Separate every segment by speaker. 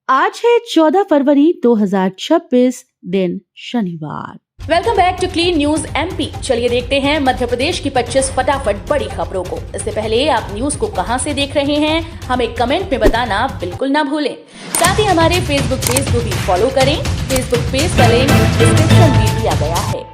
Speaker 1: आज है 14 फरवरी 2026, दिन शनिवार।
Speaker 2: Welcome back to clean news MP. चलिए देखते हैं मध्य प्रदेश की 25 फटाफट बड़ी खबरों को। इससे पहले आप न्यूज को कहां से देख रहे हैं, हमें कमेंट में बताना बिल्कुल ना भूलें। साथ ही हमारे फेसबुक पेज को भी फॉलो करें। फेसबुक पेज का लिंक डिस्क्रिप्शन में दिया गया है।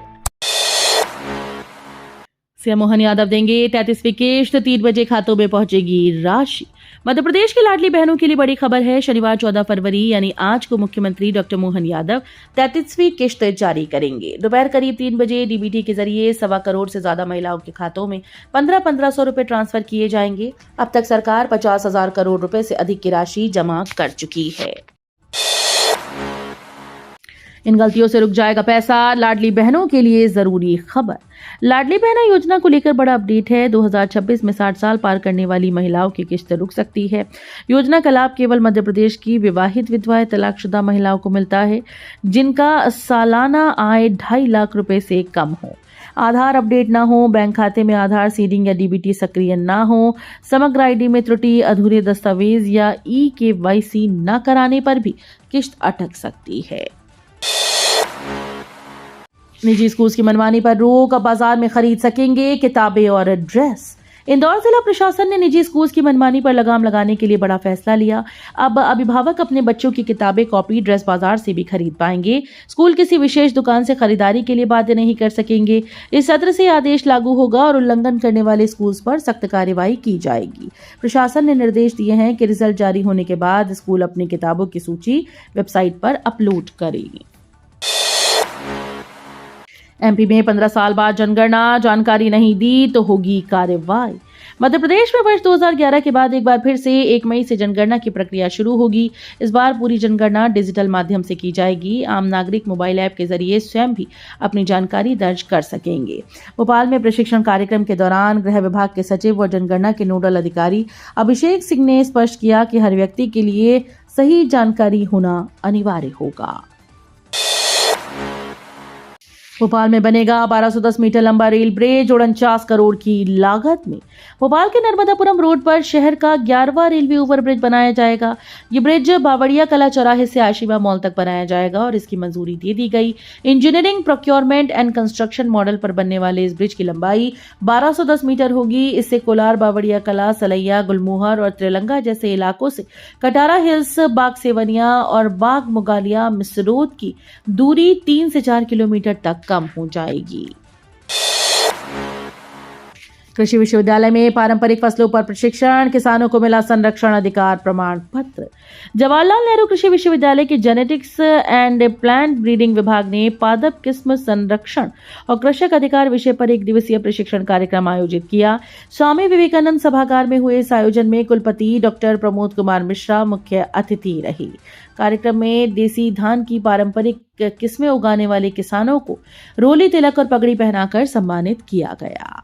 Speaker 1: सीएम मोहन यादव देंगे 33वीं किश्त, 3 बजे खातों में पहुंचेगी राशि। मध्य प्रदेश की लाडली बहनों के लिए बड़ी खबर है। शनिवार 14 फरवरी यानी आज को मुख्यमंत्री डॉक्टर मोहन यादव 33वीं किश्त जारी करेंगे। दोपहर करीब 3 बजे डीबीटी के जरिए 1.25 करोड़ से ज्यादा महिलाओं के खातों में 1500 रुपए ट्रांसफर किए जाएंगे। अब तक सरकार 50,000 करोड़ रुपए से अधिक की राशि जमा कर चुकी है। इन गलतियों से रुक जाएगा पैसा, लाडली बहनों के लिए जरूरी खबर। लाडली बहना योजना को लेकर बड़ा अपडेट है। 2026 में 60 साल पार करने वाली महिलाओं की किश्त रुक सकती है। योजना का लाभ केवल मध्य प्रदेश की विवाहित विधवाएं, तलाकशुदा महिलाओं को मिलता है जिनका सालाना आय 2.5 लाख रुपए से कम हो, आधार अपडेट ना हो, बैंक खाते में आधार सीडिंग या डीबीटी सक्रिय ना हो, समग्र आईडी में त्रुटि, अधूरे दस्तावेज या ई-केवाईसी न कराने पर भी किश्त अटक सकती है। निजी स्कूल की मनमानी पर रोक, अब बाजार में खरीद सकेंगे किताबें और ड्रेस। इंदौर जिला प्रशासन ने निजी स्कूल की मनमानी पर लगाम लगाने के लिए बड़ा फैसला लिया। अब अभिभावक अपने बच्चों की किताबें, कॉपी, ड्रेस बाजार से भी खरीद पाएंगे। स्कूल किसी विशेष दुकान से खरीदारी के लिए बाध्य नहीं कर सकेंगे। इस सत्र से आदेश लागू होगा और उल्लंघन करने वाले स्कूल्स पर सख्त कार्रवाई की जाएगी। प्रशासन ने निर्देश दिए हैं कि रिजल्ट जारी होने के बाद स्कूल अपनी किताबों की सूची वेबसाइट पर अपलोड करेगी। एमपी में 15 साल बाद जनगणना, जानकारी नहीं दी तो होगी कार्रवाई। मध्य प्रदेश में वर्ष 2011 के बाद एक बार फिर से 1 मई से जनगणना की प्रक्रिया शुरू होगी। इस बार पूरी जनगणना डिजिटल माध्यम से की जाएगी। आम नागरिक मोबाइल ऐप के जरिए स्वयं भी अपनी जानकारी दर्ज कर सकेंगे। भोपाल में प्रशिक्षण कार्यक्रम के दौरान गृह विभाग के सचिव और जनगणना के नोडल अधिकारी अभिषेक सिंह ने स्पष्ट किया कि हर व्यक्ति के लिए सही जानकारी होना अनिवार्य होगा। भोपाल में बनेगा 1210 मीटर लंबा रेल ब्रिज, 49 करोड़ की लागत में। भोपाल के नर्मदापुरम रोड पर शहर का 11वां रेलवे ओवरब्रिज बनाया जाएगा। ये ब्रिज बावड़िया कला चौराहे से आशिमा मॉल तक बनाया जाएगा और इसकी मंजूरी दे दी गई। Engineering, procurement and construction model पर बनने वाले इस ब्रिज की लंबाई 1210 मीटर होगी। इससे कोलार, बावड़िया कला, सलैया, गुलमोहर और त्रिलंगा जैसे इलाकों से कटारा हिल्स, बाग सेवनिया और बाग मुगालिया मिसरोद की दूरी 3 से 4 किलोमीटर तक कम हो जाएगी। कृषि विश्वविद्यालय में पारंपरिक फसलों पर प्रशिक्षण, किसानों को मिला संरक्षण अधिकार प्रमाण पत्र। जवाहरलाल नेहरू कृषि विश्वविद्यालय के जेनेटिक्स एंड प्लांट ब्रीडिंग विभाग ने पादप किस्म संरक्षण और कृषक अधिकार विषय पर 1 दिवसीय प्रशिक्षण कार्यक्रम आयोजित किया। स्वामी विवेकानंद सभागार में हुए इस आयोजन में कुलपति डॉक्टर प्रमोद कुमार मिश्रा मुख्य अतिथि रही। कार्यक्रम में देसी धान की पारंपरिक किस्में उगाने वाले किसानों को रोली, तिलक और पगड़ी पहनाकर सम्मानित किया गया।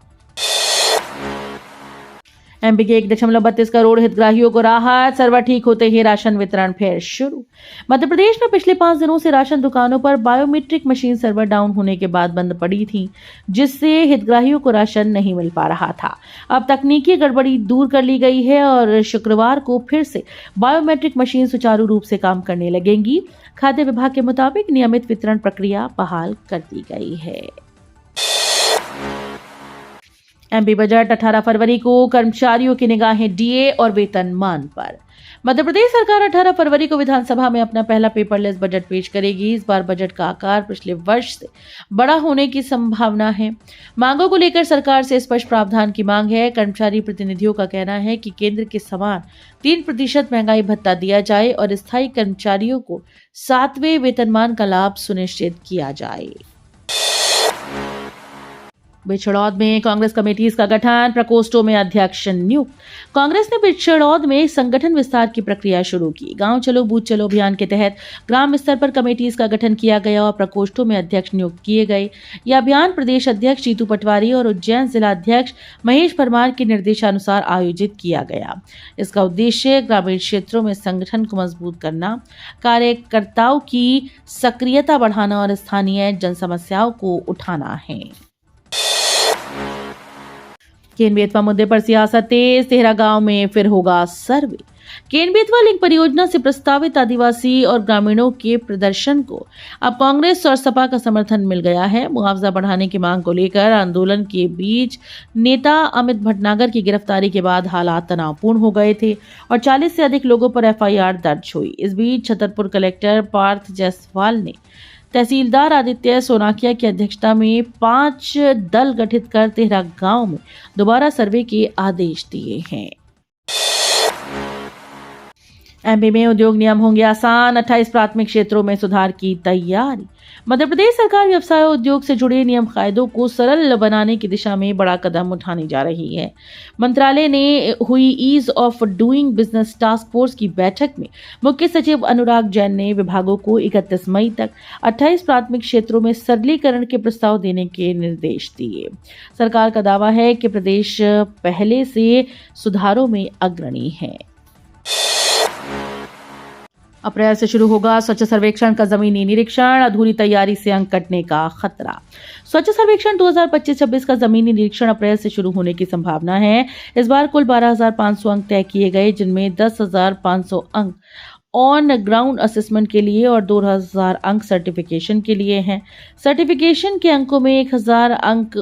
Speaker 1: एमपी के 1.32 करोड़ हितग्राहियों को राहत, सर्वर ठीक होते ही राशन वितरण फिर शुरू। मध्य प्रदेश में पिछले 5 दिनों से राशन दुकानों पर बायोमेट्रिक मशीन सर्वर डाउन होने के बाद बंद पड़ी थी, जिससे हितग्राहियों को राशन नहीं मिल पा रहा था। अब तकनीकी गड़बड़ी दूर कर ली गई है और शुक्रवार को फिर से बायोमेट्रिक मशीन सुचारू रूप से काम करने लगेंगी। खाद्य विभाग के मुताबिक नियमित वितरण प्रक्रिया बहाल कर दी गई है। एमपी बजट 18 फरवरी को कर्मचारियों की निगाहें डीए और वेतनमान पर। मध्य प्रदेश सरकार 18 फरवरी को विधानसभा में अपना पहला पेपरलेस बजट पेश करेगी। इस बार बजट का आकार पिछले वर्ष से बड़ा होने की संभावना है। मांगों को लेकर सरकार से स्पष्ट प्रावधान की मांग है। कर्मचारी प्रतिनिधियों का कहना है कि केंद्र के समान 3% महंगाई भत्ता दिया जाए और स्थायी कर्मचारियों को 7वें वेतनमान का लाभ सुनिश्चित किया जाए। बिछड़ौद में कांग्रेस कमेटीज का गठन, प्रकोष्ठों में अध्यक्ष नियुक्त। कांग्रेस ने बिछड़ौद में संगठन विस्तार की प्रक्रिया शुरू की। गांव चलो बूथ चलो अभियान के तहत ग्राम स्तर पर कमेटीज का गठन किया गया और प्रकोष्ठों में अध्यक्ष नियुक्त किए गए। यह अभियान प्रदेश अध्यक्ष जीतू पटवारी और उज्जैन जिला अध्यक्ष महेश परमार के निर्देशानुसार आयोजित किया गया। इसका उद्देश्य ग्रामीण क्षेत्रों में संगठन को मजबूत करना, कार्यकर्ताओं की सक्रियता बढ़ाना और स्थानीय जन समस्याओं को उठाना है। केंद्रीय मुद्दे पर सियासत तेज, तेहरा गांव में फिर होगा सर्वे। केन बेतवा लिंक परियोजना से प्रस्तावित आदिवासी और ग्रामीणों के प्रदर्शन को अब कांग्रेस और सपा का समर्थन मिल गया है। मुआवजा बढ़ाने की मांग को लेकर आंदोलन के बीच नेता अमित भटनागर की गिरफ्तारी के बाद हालात तनावपूर्ण हो गए थे और 40 से अधिक लोगों पर एफआईआर दर्ज हुई। इस बीच छतरपुर कलेक्टर पार्थ जायसवाल ने तहसीलदार आदित्य सोनाकिया की अध्यक्षता में 5 दल गठित कर तेहरा गांव में दोबारा सर्वे के आदेश दिए हैं। एमपी में उद्योग नियम होंगे आसान, 28 प्राथमिक क्षेत्रों में सुधार की तैयारी। मध्य प्रदेश सरकार व्यवसाय और उद्योग से जुड़े नियम कायदों को सरल बनाने की दिशा में बड़ा कदम उठाने जा रही है। मंत्रालय ने हुई ease of doing business task force की बैठक में मुख्य सचिव अनुराग जैन ने विभागों को 31 मई तक 28 प्राथमिक क्षेत्रों में सरलीकरण के प्रस्ताव देने के निर्देश दिए। सरकार का दावा है कि प्रदेश पहले से सुधारों में अग्रणी है। अप्रैल से शुरू होगा स्वच्छ सर्वेक्षण का जमीनी निरीक्षण, अधूरी तैयारी से अंक कटने का खतरा। स्वच्छ सर्वेक्षण 2025-26 का जमीनी निरीक्षण अप्रैल से शुरू होने की संभावना है। इस बार कुल 12,500 अंक तय किए गए, जिनमें 10,500 अंक ऑन ग्राउंड असेसमेंट के लिए और 2,000 अंक सर्टिफिकेशन के लिए हैं। सर्टिफिकेशन के अंकों में 1,000 अंक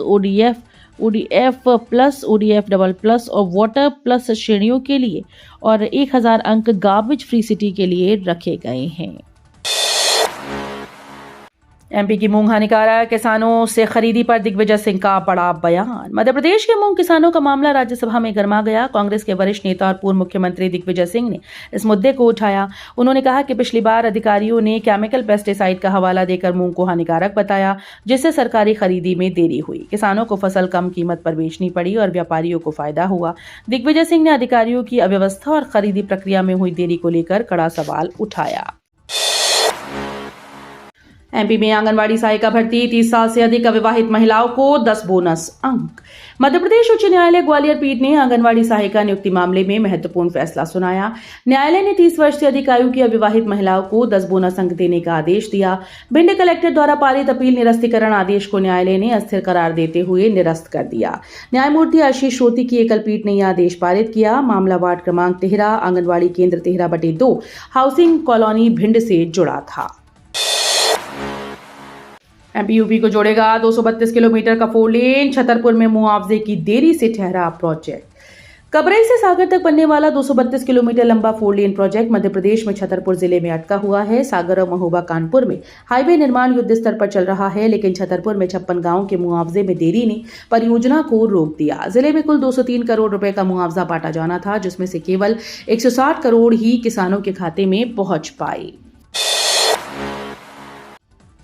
Speaker 1: ODF plus, ODF double plus और वाटर प्लस श्रेणियों के लिए और 1,000 अंक गार्बेज फ्री सिटी के लिए रखे गए हैं। एमपी की मूंग हानिकारक, किसानों से खरीदी पर दिग्विजय सिंह का बड़ा बयान। मध्य प्रदेश के मूंग किसानों का मामला राज्यसभा में गर्मा गया। कांग्रेस के वरिष्ठ नेता और पूर्व मुख्यमंत्री दिग्विजय सिंह ने इस मुद्दे को उठाया। उन्होंने कहा कि पिछली बार अधिकारियों ने केमिकल पेस्टिसाइड का हवाला देकर मूंग को हानिकारक बताया, जिससे सरकारी खरीदी में देरी हुई। किसानों को फसल कम कीमत पर बेचनी पड़ी और व्यापारियों को फायदा हुआ। दिग्विजय सिंह ने अधिकारियों की अव्यवस्था और खरीदी प्रक्रिया में हुई देरी को लेकर कड़ा सवाल उठाया। एमपी में आंगनवाड़ी सहायिका भर्ती, 30 साल से अधिक अविवाहित महिलाओं को 10 बोनस अंक। मध्य प्रदेश उच्च न्यायालय ग्वालियर पीठ ने आंगनवाड़ी सहायिका नियुक्ति मामले में महत्वपूर्ण फैसला सुनाया। न्यायालय ने 30 वर्ष से अधिक आयु की अविवाहित महिलाओं को 10 बोनस अंक देने का आदेश दिया। भिंड कलेक्टर द्वारा पारित अपील निरस्तीकरण आदेश को न्यायालय ने अस्थिर करार देते हुए निरस्त कर दिया। न्यायमूर्ति आशीष श्रोती की एकल पीठ ने यह आदेश पारित किया। मामला वार्ड क्रमांक तेहरा, आंगनवाड़ी केंद्र तेहरा बटे 2, हाउसिंग कॉलोनी भिंड से जुड़ा था। एमपी यूपी को जोड़ेगा 232 किलोमीटर का 4 लेन, छतरपुर में मुआवजे की देरी से ठहरा प्रोजेक्ट। कबरई से सागर तक बनने वाला 232 किलोमीटर लंबा 4 लेन प्रोजेक्ट मध्य प्रदेश में छतरपुर जिले में अटका हुआ है। सागर और महोबा कानपुर में हाईवे निर्माण युद्ध स्तर पर चल रहा है, लेकिन छतरपुर में 56 गांवों के मुआवजे में देरी ने परियोजना को रोक दिया। जिले में कुल 203 करोड़ रुपए का मुआवजा बांटा जाना था, जिसमें से केवल 160 करोड़ ही किसानों के खाते में पहुंच पाई।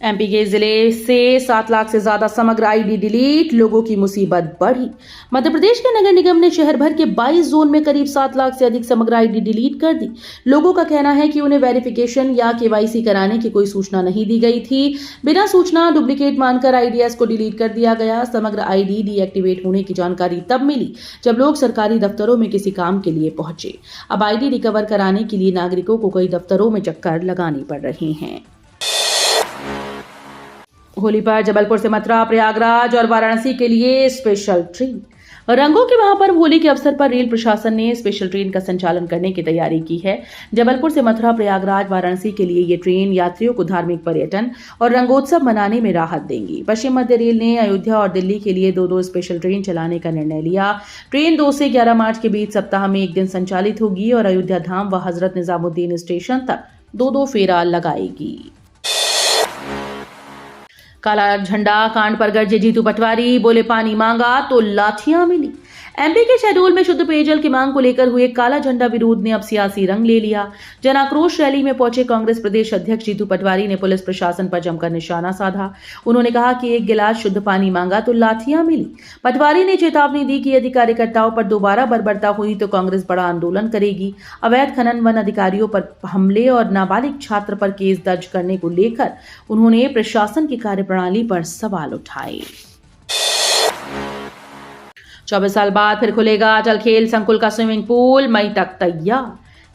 Speaker 1: एमपी के जिले से 7 लाख से ज्यादा समग्र आईडी डिलीट, लोगों की मुसीबत बढ़ी। मध्य प्रदेश के नगर निगम ने शहर भर के 22 जोन में करीब 7 लाख से अधिक समग्र आईडी डिलीट कर दी। लोगों का कहना है कि उन्हें वेरिफिकेशन या केवाईसी कराने की कोई सूचना नहीं दी गई थी। बिना सूचना डुप्लीकेट मानकर आईडीएस को डिलीट कर दिया गया। समग्र आईडी डीएक्टिवेट होने की जानकारी तब मिली जब लोग सरकारी दफ्तरों में किसी काम के लिए पहुंचे। अब आईडी रिकवर कराने के लिए नागरिकों को कई दफ्तरों में चक्कर लगाने पड़ रहे हैं। होली पर जबलपुर से मथुरा, प्रयागराज और वाराणसी के लिए स्पेशल ट्रेन। रंगों के महापर्व होली के अवसर पर रेल प्रशासन ने स्पेशल ट्रेन का संचालन करने की तैयारी की है। जबलपुर से मथुरा, प्रयागराज, वाराणसी के लिए ये ट्रेन यात्रियों को धार्मिक पर्यटन और रंगोत्सव मनाने में राहत देंगी। पश्चिम मध्य रेल ने अयोध्या और दिल्ली के लिए 2-2 स्पेशल ट्रेन चलाने का निर्णय लिया। ट्रेन 2 से 11 मार्च के बीच सप्ताह में एक दिन संचालित होगी और अयोध्या धाम व हजरत निजामुद्दीन स्टेशन तक 2-2 फेरा लगाएगी। काला झंडा कांड पर गरजे जीतू पटवारी, बोले पानी मांगा तो लाठियां मिली। एमपी के शहडोल में शुद्ध पेयजल की मांग को लेकर हुए काला झंडा विरोध ने अब सियासी रंग ले लिया। जन आक्रोश रैली में पहुंचे कांग्रेस प्रदेश अध्यक्ष जीतू पटवारी ने पुलिस प्रशासन पर जमकर निशाना साधा। उन्होंने कहा कि एक गिलास शुद्ध पानी मांगा तो लाठियां मिली। पटवारी ने चेतावनी दी कि यदि कार्यकर्ताओं पर दोबारा बर्बरता हुई तो कांग्रेस बड़ा आंदोलन करेगी। अवैध खनन वन अधिकारियों पर हमले और नाबालिग छात्र पर केस दर्ज करने को लेकर उन्होंने प्रशासन की कार्यप्रणाली पर सवाल उठाए। 24 साल बाद फिर खुलेगा अटल खेल संकुल का स्विमिंग पूल, मई तक तैयार।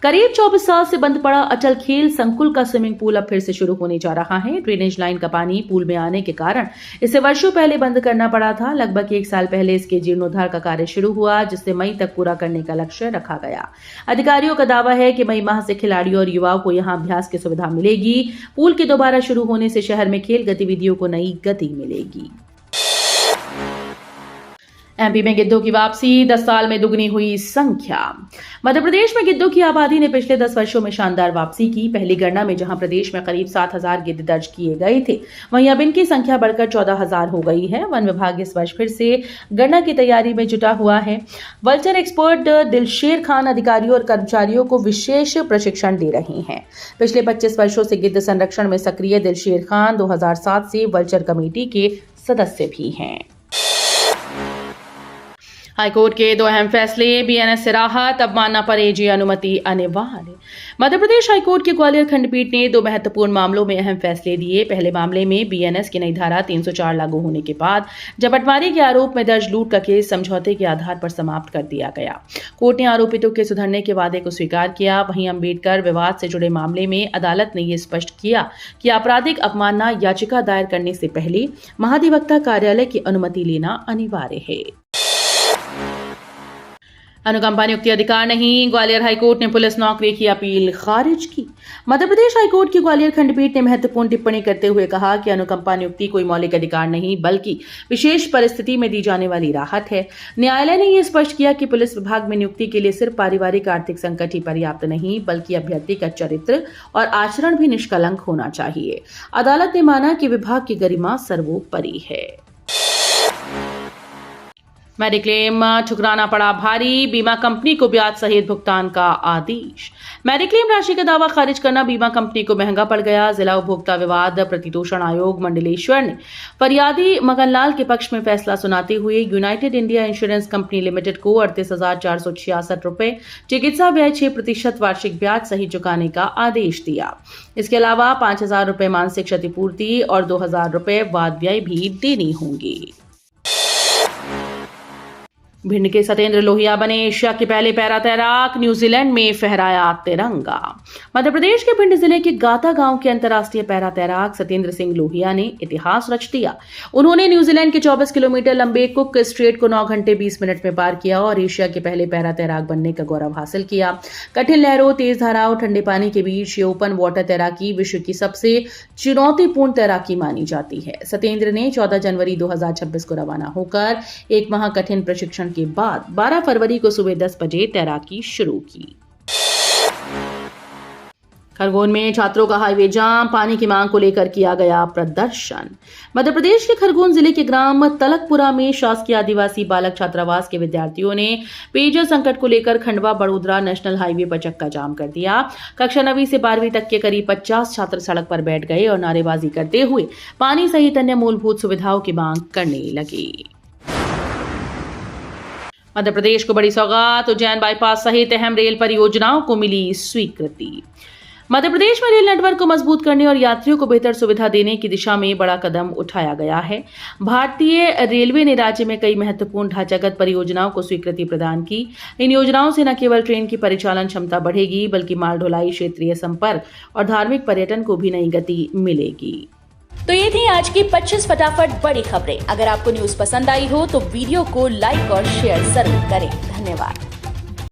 Speaker 1: करीब 24 साल से बंद पड़ा अटल खेल संकुल का स्विमिंग पूल अब फिर से शुरू होने जा रहा है। ड्रेनेज लाइन का पानी पूल में आने के कारण इसे वर्षों पहले बंद करना पड़ा था। लगभग 1 साल पहले इसके जीर्णोद्धार का कार्य शुरू हुआ, जिसे मई तक पूरा करने का लक्ष्य रखा गया। अधिकारियों का दावा है कि मई माह से खिलाड़ियों और युवाओं को यहां अभ्यास की सुविधा मिलेगी। पूल के दोबारा शुरू होने से शहर में खेल गतिविधियों को नई गति मिलेगी। एमपी में गिद्धों की वापसी, 10 साल में दुगनी हुई संख्या। मध्य प्रदेश में गिद्धों की आबादी ने पिछले 10 वर्षों में शानदार वापसी की। पहली गणना में जहां प्रदेश में करीब 7,000 गिद्ध दर्ज किए गए थे, वहीं अब इनकी संख्या बढ़कर 14,000 हो गई है। वन विभाग इस वर्ष फिर से गणना की तैयारी में जुटा हुआ है। वल्चर एक्सपर्ट दिलशेर खान अधिकारियों और कर्मचारियों को विशेष प्रशिक्षण दे रहे हैं। पिछले 25 वर्षों से गिद्ध संरक्षण में सक्रिय दिलशेर खान 2007 से वल्चर कमेटी के सदस्य भी हैं। हाईकोर्ट के 2 अहम फैसले, बीएनएस से राहत, अब मानना पर एजी अनुमति अनिवार्य। मध्य प्रदेश हाईकोर्ट की ग्वालियर खंडपीठ ने 2 महत्वपूर्ण मामलों में अहम फैसले दिए। पहले मामले में बीएनएस की नई धारा 304 लागू होने के बाद झपटमारी के आरोप में दर्ज लूट का केस समझौते के आधार पर समाप्त कर दिया गया। कोर्ट ने आरोपितों के सुधरने के वादे को स्वीकार किया। वहीं अम्बेडकर विवाद से जुड़े मामले में अदालत ने यह स्पष्ट किया कि आपराधिक अवमानना याचिका दायर करने से पहले महाधिवक्ता कार्यालय की अनुमति लेना अनिवार्य है। अनुकंपा नियुक्ति अधिकार नहीं, ग्वालियर हाईकोर्ट ने पुलिस नौकरी की अपील खारिज की। मध्य प्रदेश हाईकोर्ट की ग्वालियर खंडपीठ ने महत्वपूर्ण टिप्पणी करते हुए कहा कि अनुकंपा नियुक्ति कोई मौलिक अधिकार नहीं, बल्कि विशेष परिस्थिति में दी जाने वाली राहत है। न्यायालय ने यह स्पष्ट किया कि पुलिस विभाग में नियुक्ति के लिए सिर्फ पारिवारिक आर्थिक संकट ही पर्याप्त नहीं, बल्कि अभ्यर्थी का चरित्र और आचरण भी निष्कलंक होना चाहिए। अदालत ने माना कि विभाग की गरिमा सर्वोपरि है। मेडिक्लेम ठुकराना पड़ा भारी, बीमा कंपनी को ब्याज सहित भुगतान का आदेश। मेडिक्लेम राशि का दावा खारिज करना बीमा कंपनी को महंगा पड़ गया। जिला उपभोक्ता विवाद प्रतितोषण आयोग मंडलेश्वर ने फरियादी मगनलाल के पक्ष में फैसला सुनाते हुए United India insurance company limited को 38,466 रुपए चिकित्सा व्यय 6% वार्षिक ब्याज सहित चुकाने का आदेश दिया। इसके अलावा 5,000 रुपए मानसिक क्षतिपूर्ति और 2,000 रुपए वाद व्यय भी देनी होंगी। भिंड के सतेंद्र लोहिया बने एशिया के पहले पैरा तैराक, न्यूजीलैंड में फहराया तिरंगा। मध्य प्रदेश के भिंड जिले के गाता गांव के अंतर्राष्ट्रीय पैरा तैराक सतेंद्र सिंह लोहिया ने इतिहास रच दिया। उन्होंने न्यूजीलैंड के 24 किलोमीटर लंबे कुक स्ट्रेट को 9 घंटे 20 मिनट में पार किया और एशिया के पहले पैरा तैराक बनने का गौरव हासिल किया। कठिन लहरों, तेज धाराओं, ठंडे पानी के बीच ये ओपन वाटर तैराकी विश्व की सबसे चुनौतीपूर्ण तैराकी मानी जाती है। सतेंद्र ने 14 जनवरी 2026 को रवाना होकर 1 माह कठिन प्रशिक्षण के बाद 12 फरवरी को सुबह 10 बजे तैराकी शुरू की। खरगोन में छात्रों का हाईवे जाम, पानी की मांग को लेकर किया गया प्रदर्शन। मध्य प्रदेश के खरगोन जिले के ग्राम तलकपुरा में शासकीय आदिवासी बालक छात्रावास के विद्यार्थियों ने पेयजल संकट को लेकर खंडवा बड़ोदरा नेशनल हाईवे पर चक्का जाम कर दिया। कक्षा 9वीं से 12वीं तक के करीब 50 छात्र सड़क पर बैठ गए और नारेबाजी करते हुए पानी सहित अन्य मूलभूत सुविधाओं की मांग करने लगे। मध्य प्रदेश को बड़ी सौगात, उज्जैन बाईपास सहित अहम रेल परियोजनाओं को मिली स्वीकृति। मध्य प्रदेश में रेल नेटवर्क को मजबूत करने और यात्रियों को बेहतर सुविधा देने की दिशा में बड़ा कदम उठाया गया है। भारतीय रेलवे ने राज्य में कई महत्वपूर्ण ढांचागत परियोजनाओं को स्वीकृति प्रदान की। इन योजनाओं से न केवल ट्रेन की परिचालन क्षमता बढ़ेगी, बल्कि माल ढुलाई, क्षेत्रीय संपर्क और धार्मिक पर्यटन को भी नई गति मिलेगी।
Speaker 2: तो ये थी आज की 25 फटाफट बड़ी खबरें। अगर आपको न्यूज पसंद आई हो तो वीडियो को लाइक और शेयर जरूर करें। धन्यवाद।